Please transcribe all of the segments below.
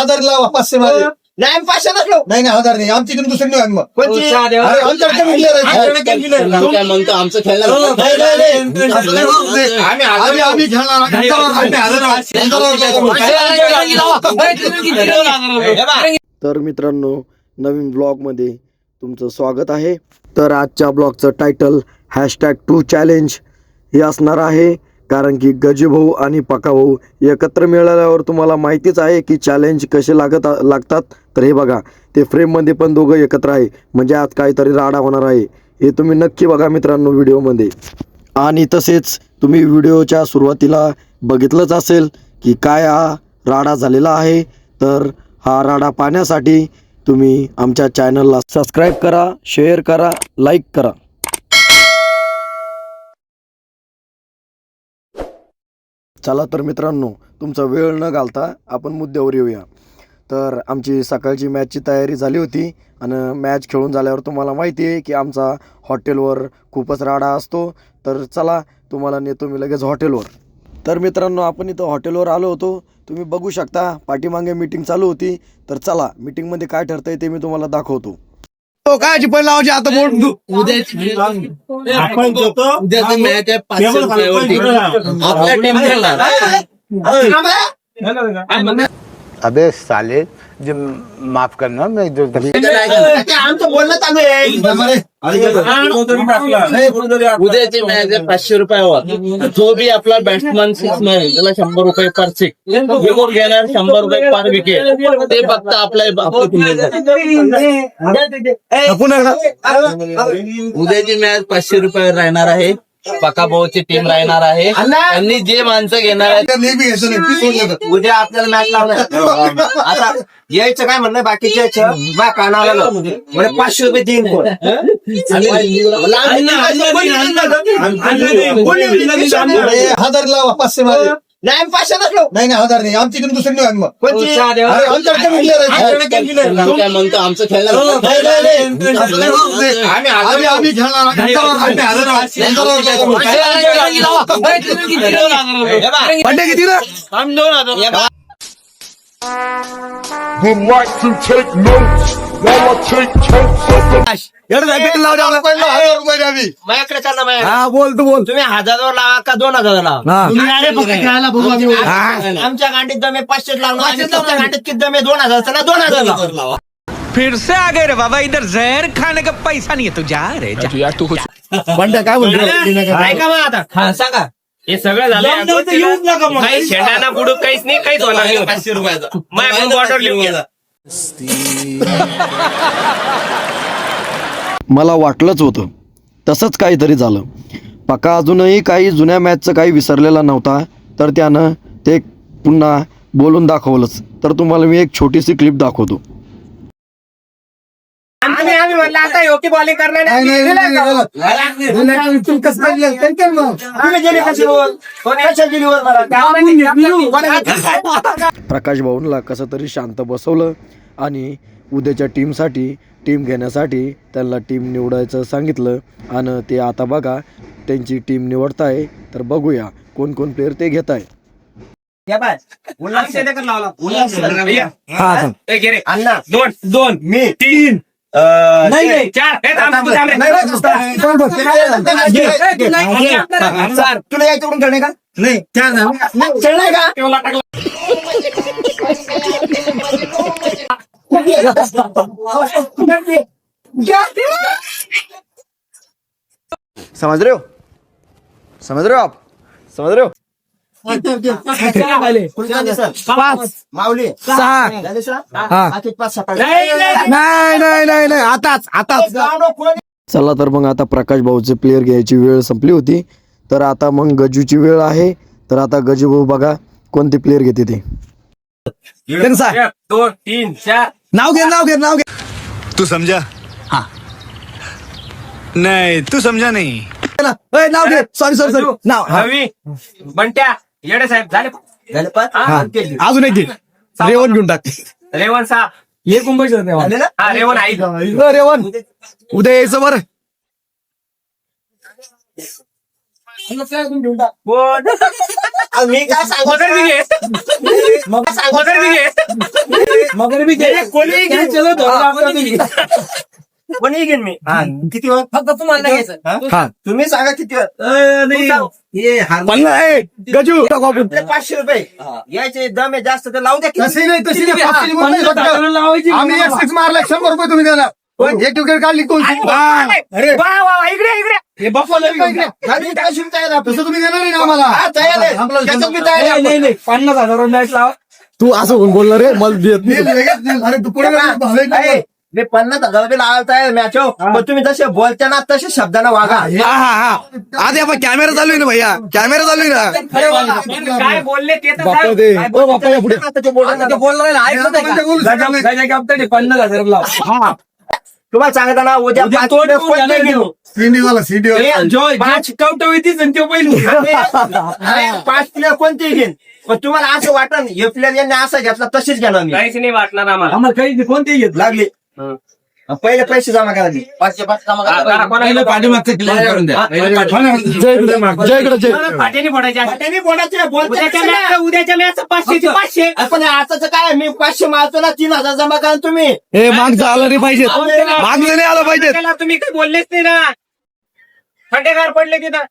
1000 लावा 500 मध्ये. नाही 500 नसलो. नाही 1000 नाही आमची इकडून दुसरी नाही मग कोणची? आमच्याकडे म्हणतो आमचं खेळणार आम्ही खेळणार. तर मित्रांनो, नवीन ब्लॉगमध्ये तुमचं स्वागत आहे. तर आजच्या ब्लॉगचं टायटल #2 चॅलेंज हे असणार आहे. कारण की गजूभाऊ आणि पकाभाऊ एकत्र मिळाल्यावर तुम्हाला माहितीच आहे की चॅलेंज कसे लागतात. तर हे बघा, ते फ्रेममध्ये पण दोघं एकत्र आहे, म्हणजे आज काहीतरी राडा होणार आहे. हे तुम्ही नक्की बघा मित्रांनो व्हिडिओमध्ये. आणि तसेच तुम्ही व्हिडिओच्या सुरुवातीला बघितलंच असेल की काय हा राडा झालेला आहे. तर हा राडा पाहण्यासाठी तुम्ही आमच्या चॅनलला सबस्क्राईब करा, शेअर करा, लाईक करा. चला तर मित्रांनो, तुमचा वेळ न घालता आपण मुद्द्यावर येऊया. तर आमची सकाळची मॅचची तयारी झाली होती आणि मॅच खेळून झाल्यावर तुम्हाला माहिती आहे की आमचा हॉटेलवर खूपच राडा असतो. तर चला तुम्हाला नेतो मी लगेच हॉटेलवर. तर मित्रांनो, आपण इथं हॉटेलवर आलो होतो. तुम्ही बघू शकता पाठीमागे मीटिंग चालू होती. तर चला मीटिंगमध्ये काय ठरतंय ते मी तुम्हाला दाखवतो. काय पण लावायची आता बोर्ड उद्याचं मॅच आहे 500 रुपयावरती. आपल्या टीम खेळणार. अबे साले, जो माफ करना, मैं जो आमचं बोलणं चालू आहे. उद्याची मॅच आहे 500 रुपयावर. जो भी आपला बॅट्समन सिक्स मारेल त्याला 100 रुपये पर सिक्स. विकेट घेणार 100 रुपये पर विकेट. ते फक्त आपल्या उद्याची मॅच 500 रुपयावर राहणार आहे. पकाभाऊची टीम राहणार आहे. त्यांनी जे माणसं घेणार आहेत उद्या आपल्याला मॅच लावणार. आता यायचं काय म्हणणं बाकीच्या कानाला म्हणजे 500 रुपये देईन कोण. 1000 लावा 500 मध्ये. नाही 500 नसलो. नाही 1000 नाही आमची इकडून दुसरी नाही मग कोणची? आमच्याकडे म्हणतो आमचं खेळणार. आम्ही खेळणार. किती ना आम्ही 2000. would like to take notes while I take totes of the माझ्याकडे चालला माझ्या. हा बोल तू बोल. तुम्ही 1000 लावा का 2000 लावा. आमच्या गांडीत दमे 500 लावणार. तुमच्या गांडीत किती दमे 2000 ना 2000 लावा. फिर से आ गए रे बाबा, इधर जहर खाने का पैसा नहीं है. तू जा रे जा. बंड्या काय बोलतो ऐका मग आता. हा सांगा. हे सगळं झालं काही शेंडाना बुडूक काहीच नाही, काहीच होणार नाही. 500 रुपयाचा माझ्याकडून बॉर्डर लिहून घ्या. मला वाटलंच होतं तसंच काहीतरी झालं. पका अजूनही काही जुन्या मॅचचं काही विसरलेला नव्हता. तर त्यानं ते पुन्हा बोलून दाखवलंच. तर तुम्हाला मी एक छोटीशी क्लिप दाखवतो. आम्ही म्हणलं आता योग्य बॉलिंग करणार प्रकाश भाऊंला कसं तरी शांत बसवलं आणि उद्याच्या टीमसाठी टीम घेण्यासाठी त्यांना टीम निवडायचं सांगितलं. आणि ते आता बघा त्यांची टीम निवडताय. तर बघूया कोण कोण प्लेअर ते घेत आहे. अण्णा 2 मी 3 नाही 4 तुला यायचं खेळणे का नाही खेळणार का समझ रहे हो आप समझ रहे हो. माऊली नाही आताच चला तर मग आता प्रकाश भाऊचे प्लेअर घ्यायची वेळ संपली होती. तर आता मग गजूची वेळ आहे. तर आता गजू भाऊ बघा कोणते प्लेअर घेते ते. 2 3 4 नाव घे. तू समझा? हाँ. नहीं तू समझा नहीं. नाव घे. सॉरी नाव रवी बंट्या येडे साहेब झाले अजून एक घे. रेवण घेऊन टाक. रेवण 6 एक मुंबईचं हा रेवण आई रेवण उद्या यायचं बरं. मी काय सांगू कोणी घेईन मी किती वेळ फक्त तुम्हाला हा. तुम्ही सांगा किती वेळ 50 ए, गजू टाकू आपण. 500 रुपये यायचे दम आहे जास्त तर लावू द्या किती. तशी नाही, तशी नाही, 500 बोलू नये फक्त. आम्ही एक सिक्स मारला 100 रुपये तुम्ही देणार. एक विकेट काढली कोण अरे हे बफाला इकडे. खाली काय शिकता येणार? तसं तुम्ही देणार नाही ना आम्हाला. हा, तयार आहे. त्याच्यात मी तयार आहे. 50,000 मॅच लावा. तू असं होऊन बोलणार रे मला देत नाही. अरे तू पुढे अरे, मी 50,000 रुपये लावायला तयार मॅच हो. पण तुम्ही जसे बोलता ना तसे शब्दांना वागा. हा आधी आपण कॅमेरा चालू आहे ना भैया, कॅमेरा चालू आहे ना. काय बोलले ते तर बाप्पा दे. ओ बाप्पा या पुढे. आता ते बोलणार ना. तुम्हाला सांगता ना उद्या 5 रुपये कोणते घेऊ? सीडीवाला 5 प्लेअर कोणते घेईन? पण तुम्हाला असं वाटलं हे प्लेअर यांनी असं घेतला तशीच घेणार मी. काहीच नाही वाटणार आम्हाला. काही कोणते घेत लागली पहिले पैसे जमा करायचे 500 जमा करा, कोणाला पाठीमागचं क्लिअर करून द्या. जय इकडे जय. फाट्याने फोडायच्या. त्यांनी बोलायचे उद्याच्या मॅच 500 आपण आताच काय मी 500 मारतो ना 3,000 जमा करा तुम्ही. हे मागचं आलं नाही पाहिजे, मागचं नाही आलं पाहिजे. त्याला तुम्ही काही बोललेच नाही ना. खंडेगार पडले तिथं.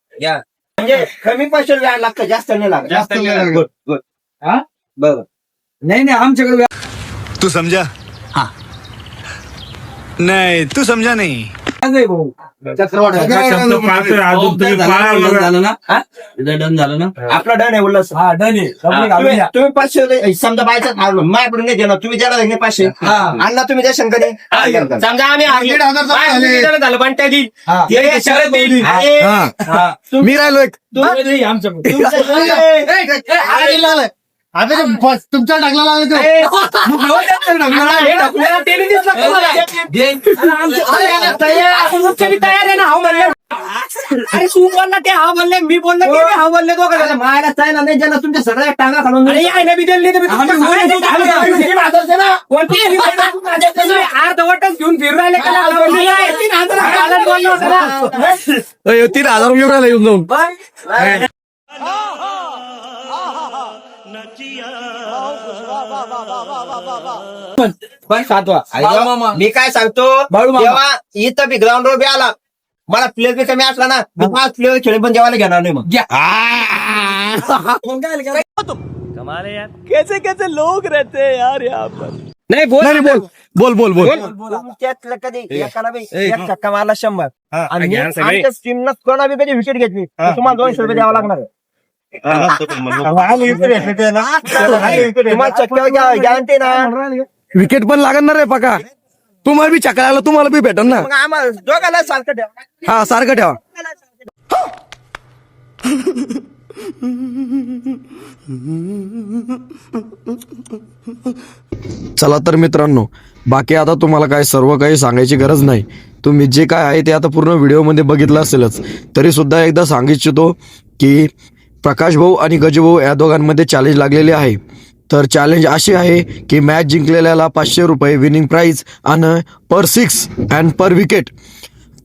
म्हणजे कमी पैसे व्याज लागतं, जास्त नाही लागत. जास्त नाही लागत. गुड बरोबर. नाही आमच्याकडे तू समझा? हाँ नहीं तू समझा नहीं. झालं ना, डन झालं ना. आपला डन आहे उल्हास. हा डन आहे. तुम्ही 500 समजा बायचा हारलो माझ्याकडून नाही देणार, तुम्ही द्यायला नाही 500 अण्णा तुम्ही द्या शंकरी. समजा आम्ही हारलो. 1,500 झालं पण त्या देईल. हा. ते शरद देईल. मी राहिलो एक. तुमच्या टाकला तयार आहे ना. हा म्हणले. अरे तू बोलला ते हा बोलले, मी बोललो की हा बोलले दोघं. मायला चायना नाही ज्यांना तुमच्या सगळ्या टांगा खालून अर्धवटच घेऊन फिरू राहिले का? 3,000 घेऊन राहिला येऊन जाऊन. मी काय सांगतो तेव्हा इथं बी ग्राउंडवर बी आला मला प्लेअर बी कमी असला ना 5 प्लेअर खेळ पण जेवायला घेणार नाही. मग नाही बोल. नाही बोल त्यातलं कधी एकाला बी एक छक्का मारला 100 आणि आमच्या टीमनं कोणा बी कधी विकेट घेतली तर तुम्हाला 200 रुपये द्यावं लागणार आहे. तुम्हाला चक्क्यावर गॅरंटी ना. विकेट पण लागणार रे पका. तुम्हाला बी चक्कर आला तुम्हाला बी भेटल ना. मग आम्हाला दोघांना सारखं ठेवा. हा सारखं ठेवा. चला तर मित्रांनो, बाकी आता तुम्हाला काय सर्व काही सांगायची गरज नाही. तुम्ही जे काय आहे ते आता पूर्ण व्हिडिओमध्ये बघितलं असेलच. तरी सुद्धा एकदा सांगू इच्छितो की प्रकाश भाऊ आणि गजू भाऊ या दोघांमध्ये चॅलेंज लागलेले आहे. तर चॅलेंज अशी आहे की मॅच जिंकलेल्याला 500 रुपये विनिंग प्राईज आणि पर 6 अँड पर विकेट.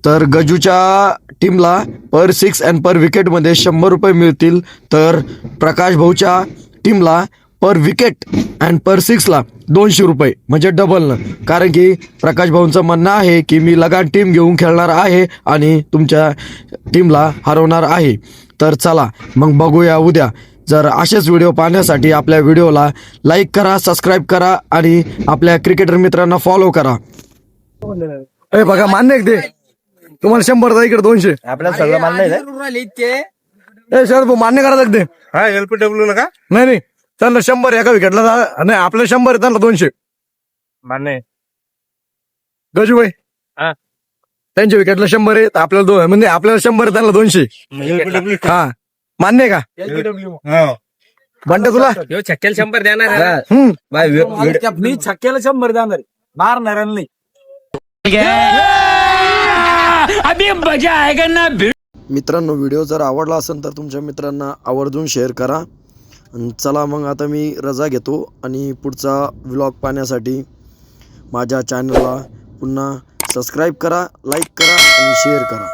तर गजूच्या टीमला पर 6 अँड पर विकेटमध्ये 100 रुपये मिळतील. तर प्रकाश भाऊच्या टीमला पर विकेट अँड पर 6ला 200 रुपये म्हणजे डबलनं. कारण की प्रकाश भाऊंचं म्हणणं आहे की मी लगान टीम घेऊन खेळणार आहे आणि तुमच्या टीमला हरवणार आहे. तर चला मग बघूया उद्या. जर असेच व्हिडिओ पाहण्यासाठी आपल्या व्हिडिओला लाईक करा, सबस्क्राईब करा आणि आपल्या क्रिकेटर मित्रांना फॉलो करा. ए बघा मान्य ते तुम्हाला 100 द्या, इकडे 200. आपल्याला सगळं मान्य आहे. ए शरद भाऊ मान्य करा लागते. हाँ LPW का नाही त्यांना 100 एका विकेटला नाही, आपल्याला 100 आहे त्यांना 200 मान्य. गजू भाई त्यांच्या विकेटला 100 आहे, आपल्याला 2 म्हणजे आपल्याला 100 आहे त्यांना 200. हा मान्य आहे का बंट तुला? छक्क्याला 100 देणार. मी छक्क्याला 100 देणार, मारणार नाही. मित्रांनो, व्हिडिओ जर आवडला असेल तर तुमच्या मित्रांना आवर्जून शेअर करा. चला मग आता मी रजा घेतो आणि पुढचा व्लॉग पाहण्यासाठी माझ्या चॅनलला पुन्हा सबस्क्राईब करा, लाईक करा आणि शेअर करा.